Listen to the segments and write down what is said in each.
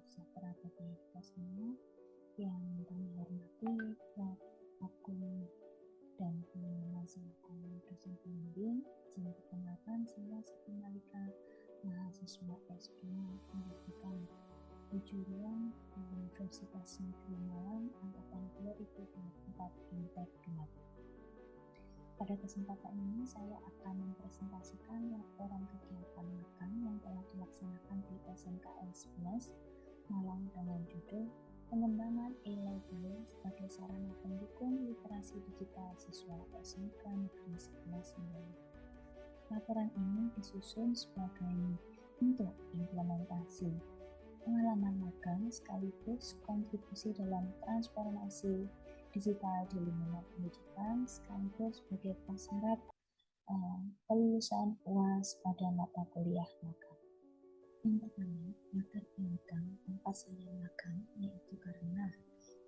sejahtera bagi kita semua. Yang kami hormati Prof. Agung dan teman-teman selaku dosen pembimbing. Izin perkenalkan, saya Siti Malika, mahasiswa S2 Pendidikan Kejuruan Universitas Negeri Malang angkatan 2024 Intek 2. Pada kesempatan ini saya akan mempresentasikan laporan kegiatan magang yang telah dilaksanakan di SMKN 11 Malang dengan judul Pengembangan e-library sebagai sarana pendukung literasi digital siswa SMK Negeri 11 Malang. Laporan ini disusun sebagai bentuk implementasi pengalaman magang sekaligus kontribusi dalam transformasi digital di lingkungan pendidikan sekaligus sebagai prasyarat kelulusan UAS pada mata kuliah magang. Yang pertama, latar belakang tempat saya magang yaitu karena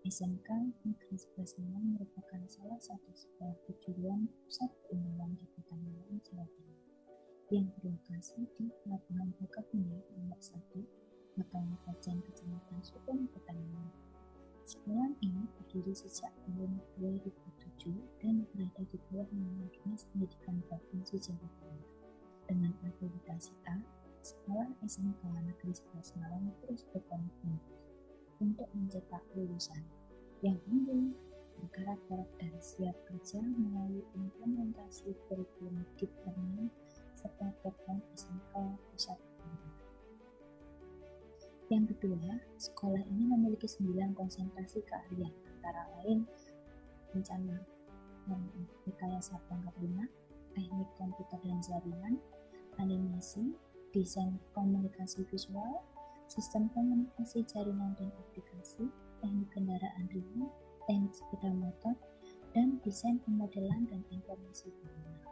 SMK Negeri 11 Malang merupakan salah satu sebuah kejuruan pusat perguruan di Kota Malang, Jawa Timur yang berlokasi di Pelabuhan Bakahuni nomor 1, Magang Kajen, Kecamatan Sukun, Kota Malang. Sekolah ini berdiri sejak tahun 2007 dan berada di bawah naungan Dinas Pendidikan Provinsi Jawa Timur. Dengan akreditasi A, Sekolah SMK Negeri 11 Malang terus berkomitmen untuk mencetak lulusan yang unggul, berkarakter dan siap kerja melalui implementasi kurikulum Deep Learning serta program SMK Pusat Perguruan. Yang kedua, sekolah ini memiliki 9 konsentrasi keahlian, antara lain rencana rekayasa perangkat lunak, teknik komputer dan jaringan, animasi, desain komunikasi visual, sistem komunikasi jaringan dan aplikasi, teknik kendaraan ringan, teknik sepeda motor, dan desain pemodelan dan informasi pengguna.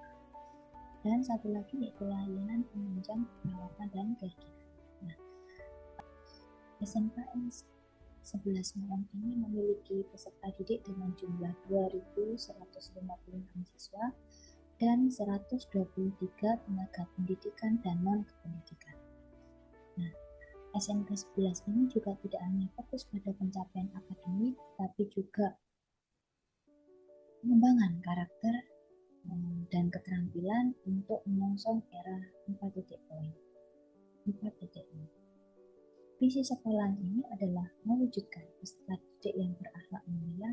Dan satu lagi yaitu layanan penunjang perawatan dan caregiving. SMKN 11 Malang ini memiliki peserta didik dengan jumlah 2.156 siswa dan 123 tenaga pendidikan dan non-kependidikan. Nah, SMK 11 ini juga tidak hanya fokus pada pencapaian akademik, tapi juga pengembangan karakter dan keterampilan untuk menyongsong era 4.0. Visi sekolah ini adalah mewujudkan peserta didik yang berakhlak mulia,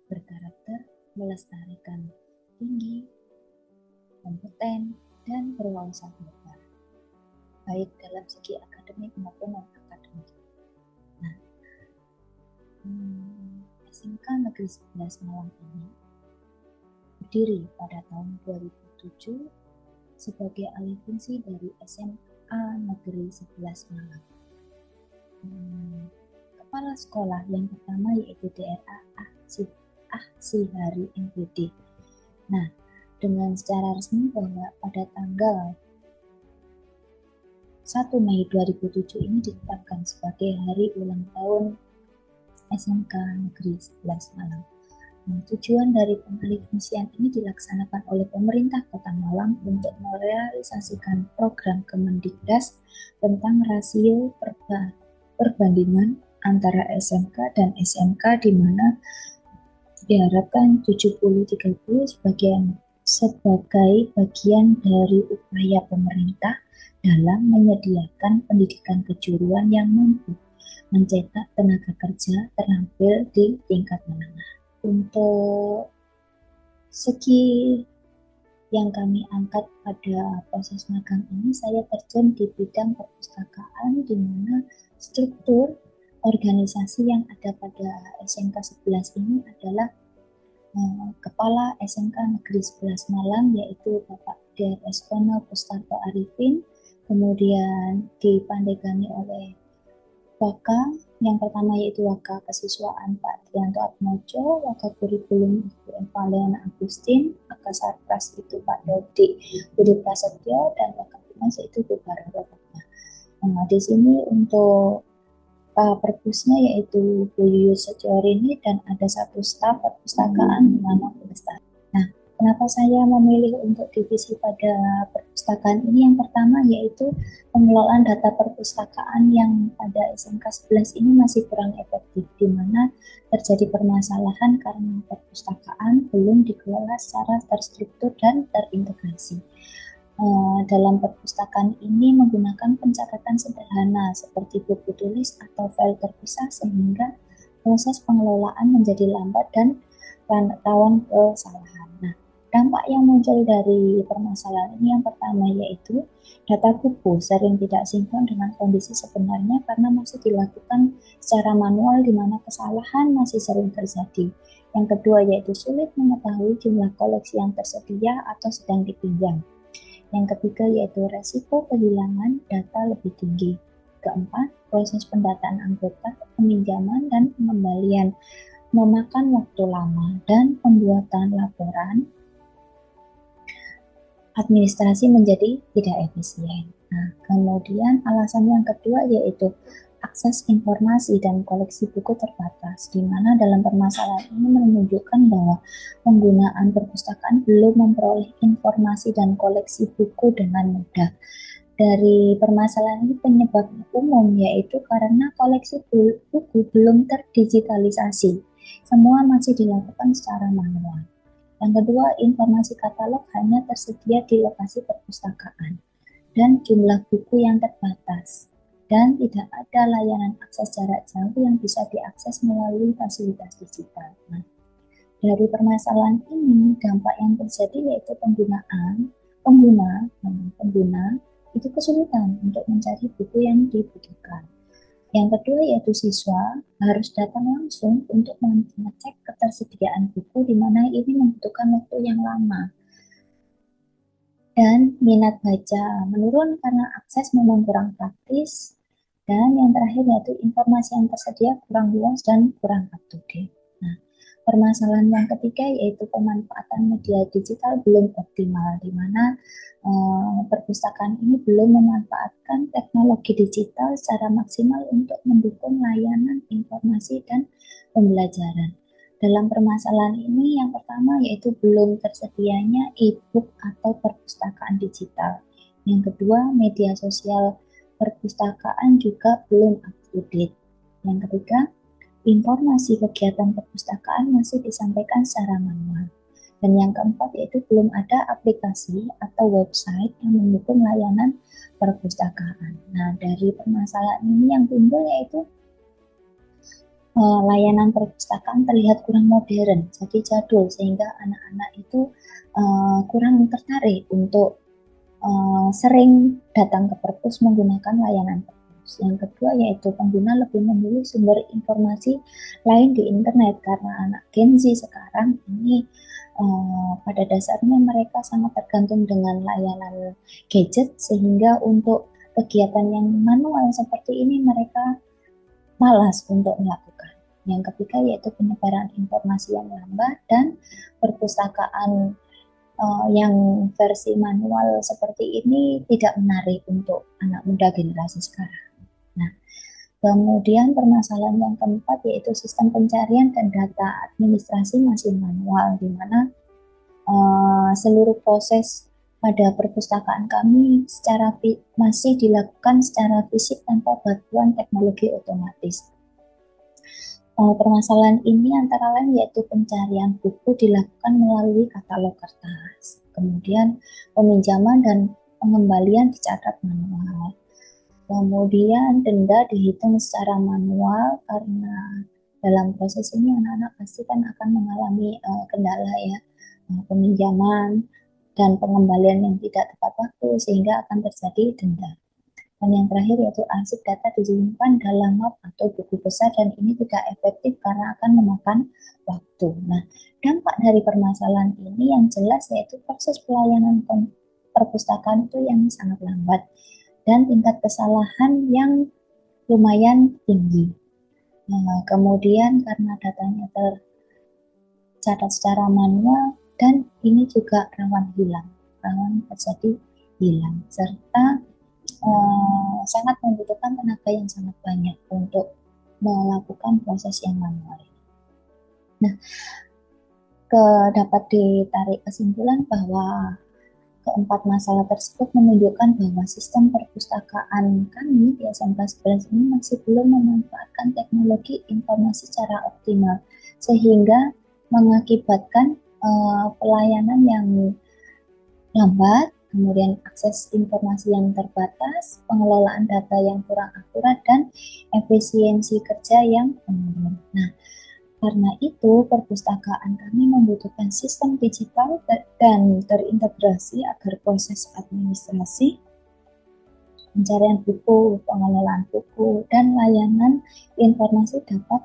berkarakter, melestarikan tinggi, kompeten, dan berwawasan global, baik dalam segi akademik maupun non-akademik. Nah, SMK Negeri 11 Malang ini berdiri pada tahun 2007 sebagai alih fungsi dari SMA Negeri 11 Malang. Kepala sekolah yang pertama yaitu DRA Ahsihari MPD. Nah, dengan secara resmi bahwa pada tanggal 1 Mei 2007 ini ditetapkan sebagai hari ulang tahun SMK Negeri 11 Malang. Nah, tujuan dari pengalihfungsian ini dilaksanakan oleh pemerintah Kota Malang untuk merealisasikan program Kemendikdas tentang rasio perbandingan antara SMK dan SMK di mana diharapkan 70-30 sebagai bagian dari upaya pemerintah dalam menyediakan pendidikan kejuruan yang mampu mencetak tenaga kerja terampil di tingkat menengah. Untuk segi yang kami angkat pada proses magang ini, saya terjun di bidang perpustakaan di mana struktur organisasi yang ada pada SMK 11 ini adalah Kepala SMK Negeri 11 Malang yaitu Bapak DRS Kono Pustarto Arifin, kemudian dipandegani oleh Waka, yang pertama yaitu Waka Kesiswaan Pak Trianto Atmojo, Waka Kurikulum Ibu Evaliana Agustin, Waka Sarpras itu Pak Dodi Budi Prasetyo, dan Waka Humas yaitu Bu Barara. Nah, di sini untuk perpusnya yaitu Bu Yuyus Setiorini dan ada satu staf perpustakaan nama Bu Lestari. Nah, Kenapa saya memilih untuk divisi pada perpustakaan ini? Yang pertama yaitu pengelolaan data perpustakaan yang pada SMK 11 ini masih kurang efektif, di mana terjadi permasalahan karena perpustakaan belum dikelola secara terstruktur dan terintegrasi. Dalam perpustakaan ini menggunakan pencatatan sederhana seperti buku tulis atau file terpisah, sehingga proses pengelolaan menjadi lambat dan rawan kesalahan. Nah, dampak yang muncul dari permasalahan ini yang pertama yaitu data buku sering tidak sinkron dengan kondisi sebenarnya karena masih dilakukan secara manual, di mana kesalahan masih sering terjadi. Yang kedua yaitu sulit mengetahui jumlah koleksi yang tersedia atau sedang dipinjam. Yang ketiga yaitu resiko kehilangan data lebih tinggi. Keempat, proses pendataan anggota, peminjaman, dan pengembalian memakan waktu lama, dan pembuatan laporan administrasi menjadi tidak efisien. Nah, kemudian alasan yang kedua yaitu akses informasi dan koleksi buku terbatas, di mana dalam permasalahan ini menunjukkan bahwa penggunaan perpustakaan belum memperoleh informasi dan koleksi buku dengan mudah. Dari permasalahan ini penyebabnya umum, yaitu karena koleksi buku belum terdigitalisasi. Semua masih dilakukan secara manual. Yang kedua, informasi katalog hanya tersedia di lokasi perpustakaan dan jumlah buku yang terbatas, dan tidak ada layanan akses jarak jauh yang bisa diakses melalui fasilitas digital. Nah, dari permasalahan ini, dampak yang terjadi yaitu pengguna itu kesulitan untuk mencari buku yang dibutuhkan. Yang kedua yaitu siswa harus datang langsung untuk mengecek ketersediaan buku, di mana ini membutuhkan waktu yang lama. Dan minat baca menurun karena akses memang kurang praktis. Dan yang terakhir yaitu informasi yang tersedia kurang luas dan kurang up to date. Nah, permasalahan yang ketiga yaitu pemanfaatan media digital belum optimal, di mana perpustakaan ini belum memanfaatkan teknologi digital secara maksimal untuk mendukung layanan informasi dan pembelajaran. Dalam permasalahan ini yang pertama yaitu belum tersedianya e-book atau perpustakaan digital. Yang kedua, media sosial perpustakaan juga belum up to date. Yang ketiga, informasi kegiatan perpustakaan masih disampaikan secara manual. Dan yang keempat yaitu belum ada aplikasi atau website yang mendukung layanan perpustakaan. Nah, dari permasalahan ini yang timbul yaitu layanan perpustakaan terlihat kurang modern, jadi jadul, sehingga anak-anak itu kurang tertarik untuk sering datang ke perpus menggunakan layanan perpus. Yang kedua yaitu pengguna lebih memilih sumber informasi lain di internet, karena anak Gen Z sekarang ini pada dasarnya mereka sangat tergantung dengan layanan gadget, sehingga untuk kegiatan yang manual seperti ini mereka malas untuk melakukan. Yang ketiga yaitu penyebaran informasi yang lambat dan perpustakaan yang versi manual seperti ini tidak menarik untuk anak muda generasi sekarang. Nah, kemudian permasalahan yang keempat yaitu sistem pencarian dan data administrasi masih manual, di mana seluruh proses pada perpustakaan kami masih dilakukan secara fisik tanpa bantuan teknologi otomatis. Permasalahan ini antara lain yaitu pencarian buku dilakukan melalui katalog kertas, kemudian peminjaman dan pengembalian dicatat manual, kemudian denda dihitung secara manual, karena dalam proses ini anak-anak pasti kan akan mengalami kendala ya, peminjaman dan pengembalian yang tidak tepat waktu, sehingga akan terjadi denda. Dan yang terakhir yaitu arsip data disimpan dalam map atau buku besar, dan ini tidak efektif karena akan memakan waktu. Nah, dampak dari permasalahan ini yang jelas yaitu proses pelayanan perpustakaan itu yang sangat lambat dan tingkat kesalahan yang lumayan tinggi. Kemudian karena datanya tercatat secara manual, dan ini juga rawan terjadi hilang, serta sangat membutuhkan tenaga yang sangat banyak untuk melakukan proses yang manual. Nah, dapat ditarik kesimpulan bahwa keempat masalah tersebut menunjukkan bahwa sistem perpustakaan kami di SMK 11 ini masih belum memanfaatkan teknologi informasi secara optimal, sehingga mengakibatkan pelayanan yang lambat, kemudian akses informasi yang terbatas, pengelolaan data yang kurang akurat, dan efisiensi kerja yang menurun. Nah, karena itu, perpustakaan kami membutuhkan sistem digital dan terintegrasi agar proses administrasi, pencarian buku, pengelolaan buku, dan layanan informasi dapat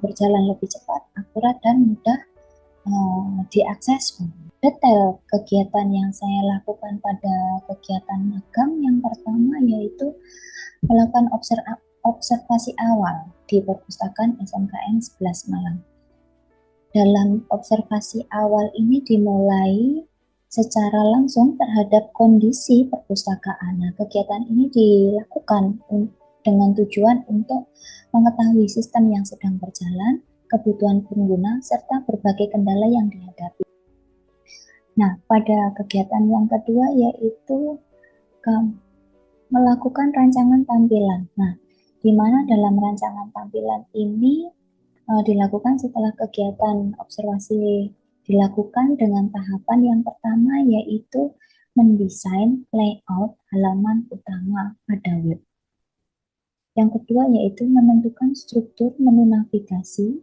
berjalan lebih cepat, akurat, dan mudah diakses. Detail kegiatan yang saya lakukan pada kegiatan magang yang pertama yaitu melakukan observasi awal di perpustakaan SMKN 11 Malang. Dalam observasi awal ini dimulai secara langsung terhadap kondisi perpustakaan. Nah, kegiatan ini dilakukan dengan tujuan untuk mengetahui sistem yang sedang berjalan, kebutuhan pengguna, serta berbagai kendala yang dihadapi. Nah, pada kegiatan yang kedua yaitu melakukan rancangan tampilan. Nah, di mana dalam rancangan tampilan ini dilakukan setelah kegiatan observasi dilakukan dengan tahapan yang pertama yaitu mendesain layout halaman utama pada web. Yang kedua yaitu menentukan struktur menu navigasi.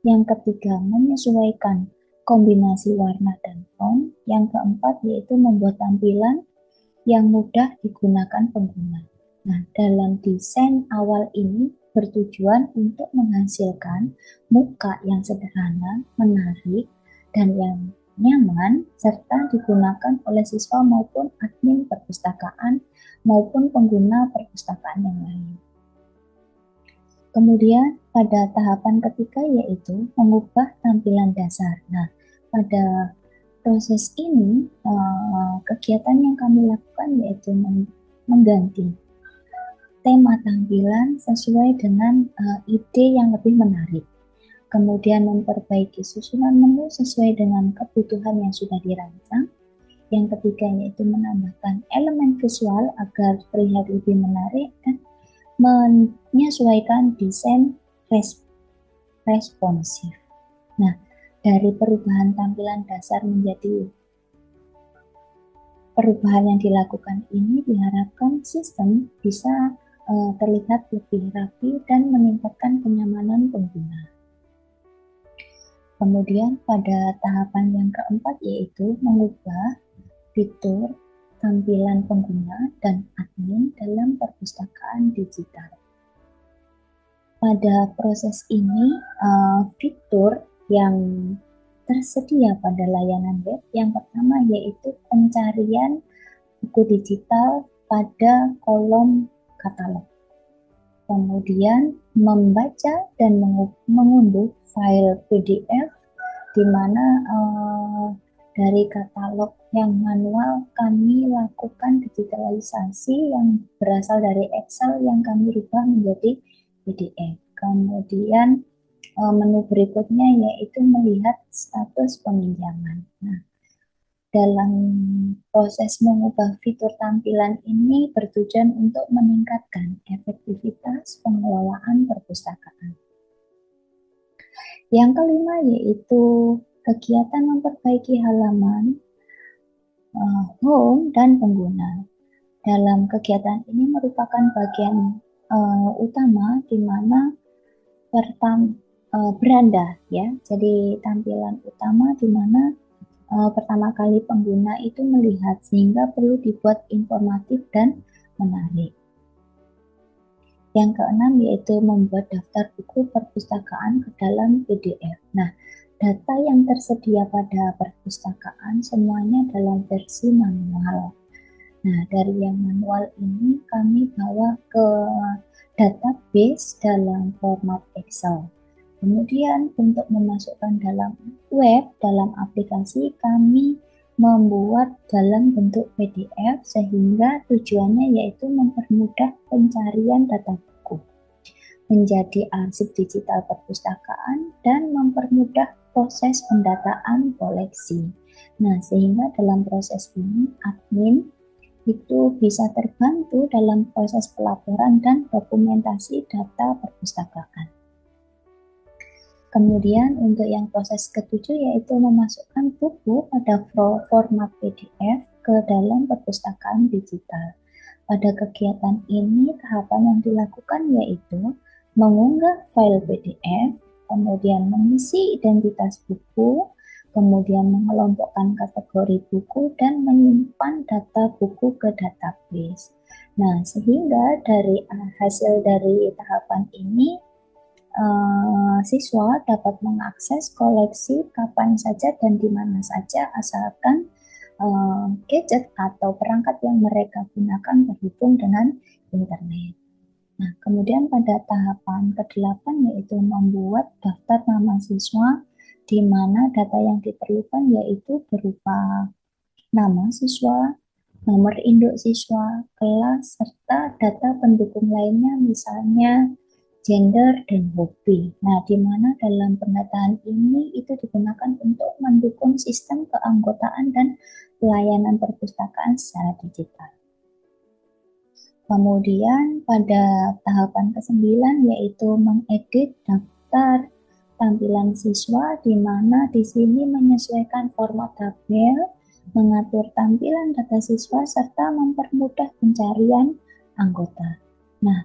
Yang ketiga menyesuaikan kombinasi warna dan font. Yang keempat yaitu membuat tampilan yang mudah digunakan pengguna. Nah, dalam desain awal ini bertujuan untuk menghasilkan muka yang sederhana, menarik, dan yang nyaman, serta digunakan oleh siswa maupun admin perpustakaan maupun pengguna perpustakaan yang lain. Kemudian pada tahapan ketiga yaitu mengubah tampilan dasar. Nah, pada proses ini kegiatan yang kami lakukan yaitu mengganti tema tampilan sesuai dengan ide yang lebih menarik. Kemudian memperbaiki susunan menu sesuai dengan kebutuhan yang sudah dirancang. Yang ketiga yaitu menambahkan elemen visual agar terlihat lebih menarik dan menyesuaikan desain responsif. Nah, dari perubahan tampilan dasar menjadi perubahan yang dilakukan ini diharapkan sistem bisa terlihat lebih rapi dan meningkatkan kenyamanan pengguna. Kemudian pada tahapan yang keempat yaitu mengubah fitur tampilan pengguna dan admin dalam perpustakaan digital. Pada proses ini, fitur yang tersedia pada layanan web yang pertama yaitu pencarian buku digital pada kolom katalog. Kemudian membaca dan mengunduh file PDF di mana dari katalog yang manual kami lakukan digitalisasi yang berasal dari Excel yang kami rubah menjadi PDF. Kemudian menu berikutnya yaitu melihat status peminjaman. Nah, dalam proses mengubah fitur tampilan ini bertujuan untuk meningkatkan efektivitas pengelolaan perpustakaan. Yang kelima yaitu kegiatan memperbaiki halaman, home, dan pengguna. Dalam kegiatan ini merupakan bagian utama di mana beranda ya. Jadi tampilan utama di mana pertama kali pengguna itu melihat sehingga perlu dibuat informatif dan menarik. Yang keenam yaitu membuat daftar buku perpustakaan ke dalam PDF. Nah, data yang tersedia pada perpustakaan semuanya dalam versi manual. Nah, dari yang manual ini kami bawa ke database dalam format Excel. Kemudian untuk memasukkan dalam web, dalam aplikasi kami membuat dalam bentuk PDF sehingga tujuannya yaitu mempermudah pencarian data buku, menjadi arsip digital perpustakaan, dan mempermudah proses pendataan koleksi. Nah, sehingga dalam proses ini admin itu bisa terbantu dalam proses pelaporan dan dokumentasi data perpustakaan. Kemudian untuk yang proses ketujuh yaitu memasukkan buku pada format PDF ke dalam perpustakaan digital. Pada kegiatan ini tahapan yang dilakukan yaitu mengunggah file PDF, kemudian mengisi identitas buku, kemudian mengelompokkan kategori buku dan menyimpan data buku ke database. Nah, sehingga dari hasil dari tahapan ini siswa dapat mengakses koleksi kapan saja dan di mana saja asalkan gadget atau perangkat yang mereka gunakan terhubung dengan internet. Nah, kemudian pada tahapan ke-8 yaitu membuat daftar nama siswa di mana data yang diperlukan yaitu berupa nama siswa, nomor induk siswa, kelas, serta data pendukung lainnya misalnya gender, dan hobi. Nah, di mana dalam pendataan ini itu digunakan untuk mendukung sistem keanggotaan dan pelayanan perpustakaan secara digital. Kemudian pada tahapan ke-9 yaitu mengedit daftar tampilan siswa di mana di sini menyesuaikan format tabel, mengatur tampilan data siswa serta mempermudah pencarian anggota. Nah,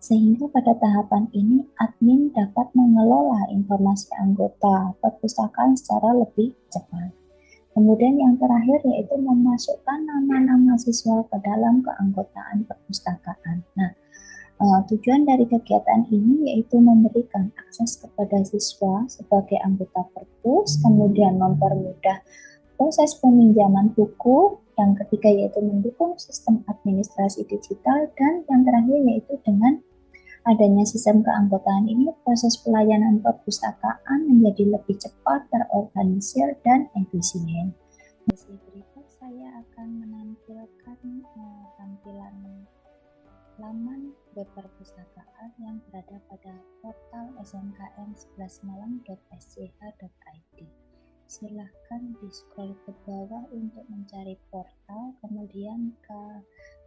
sehingga pada tahapan ini admin dapat mengelola informasi anggota perpustakaan secara lebih cepat. Kemudian yang terakhir yaitu memasukkan nama-nama siswa ke dalam keanggotaan perpustakaan. Nah, tujuan dari kegiatan ini yaitu memberikan akses kepada siswa sebagai anggota perpus, kemudian mempermudah proses peminjaman buku, yang ketiga yaitu mendukung sistem administrasi digital, dan yang terakhir yaitu dengan adanya sistem keanggotaan ini, proses pelayanan perpustakaan menjadi lebih cepat, terorganisir, dan efisien. Di berikut saya akan menampilkan tampilan laman web perpustakaan yang berada pada portal smkn11malang.sch.id. Silahkan di scroll ke bawah untuk mencari portal, kemudian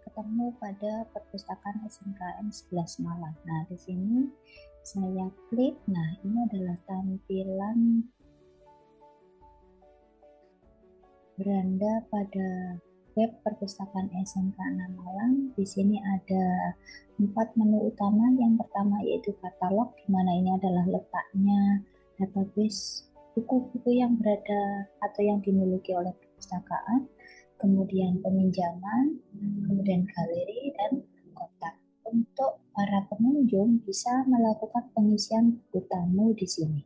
ketemu pada perpustakaan SMKN 11 Malang. Nah, di sini saya klik. Nah, ini adalah tampilan beranda pada web perpustakaan SMK 6 Malang. Di sini ada 4 menu utama. Yang pertama yaitu katalog, di mana ini adalah letaknya database buku-buku yang berada atau yang dimiliki oleh perpustakaan. Kemudian peminjaman, kemudian galeri, dan kotak. Untuk para pengunjung bisa melakukan pengisian buku tamu di sini.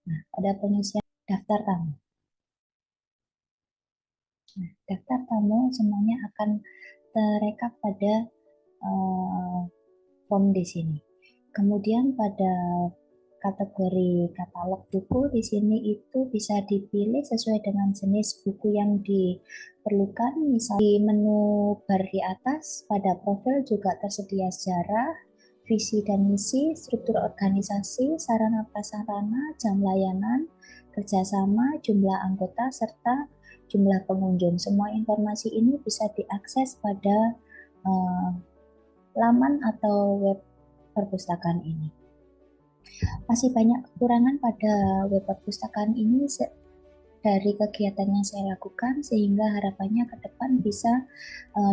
Nah, ada pengisian daftar tamu. Nah, daftar tamu semuanya akan terekam pada form di sini. Kemudian pada kategori katalog buku di sini itu bisa dipilih sesuai dengan jenis buku yang diperlukan. Misalnya di menu bar di atas pada profil juga tersedia sejarah, visi dan misi, struktur organisasi, sarana prasarana, jam layanan, kerjasama, jumlah anggota, serta jumlah pengunjung. Semua informasi ini bisa diakses pada laman atau web perpustakaan ini. Masih banyak kekurangan pada web perpustakaan ini dari kegiatan yang saya lakukan, sehingga harapannya ke depan bisa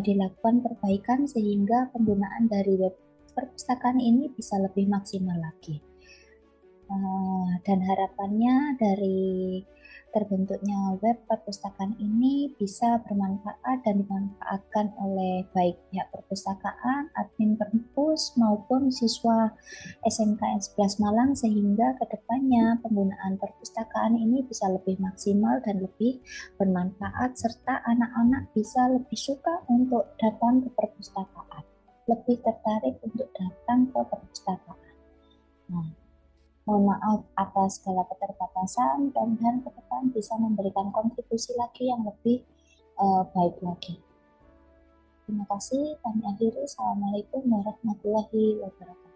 dilakukan perbaikan sehingga penggunaan dari web perpustakaan ini bisa lebih maksimal lagi. Dan harapannya dari terbentuknya web perpustakaan ini bisa bermanfaat dan dimanfaatkan oleh baik pihak perpustakaan, admin perpus, maupun siswa SMKN 11 Malang, sehingga kedepannya penggunaan perpustakaan ini bisa lebih maksimal dan lebih bermanfaat, serta anak-anak bisa lebih suka untuk datang ke perpustakaan, lebih tertarik untuk datang ke perpustakaan. Nah, mohon maaf atas segala keterbatasan, dan ke depan bisa memberikan kontribusi lagi yang lebih baik lagi. Terima kasih, kami akhiri. Assalamualaikum warahmatullahi wabarakatuh.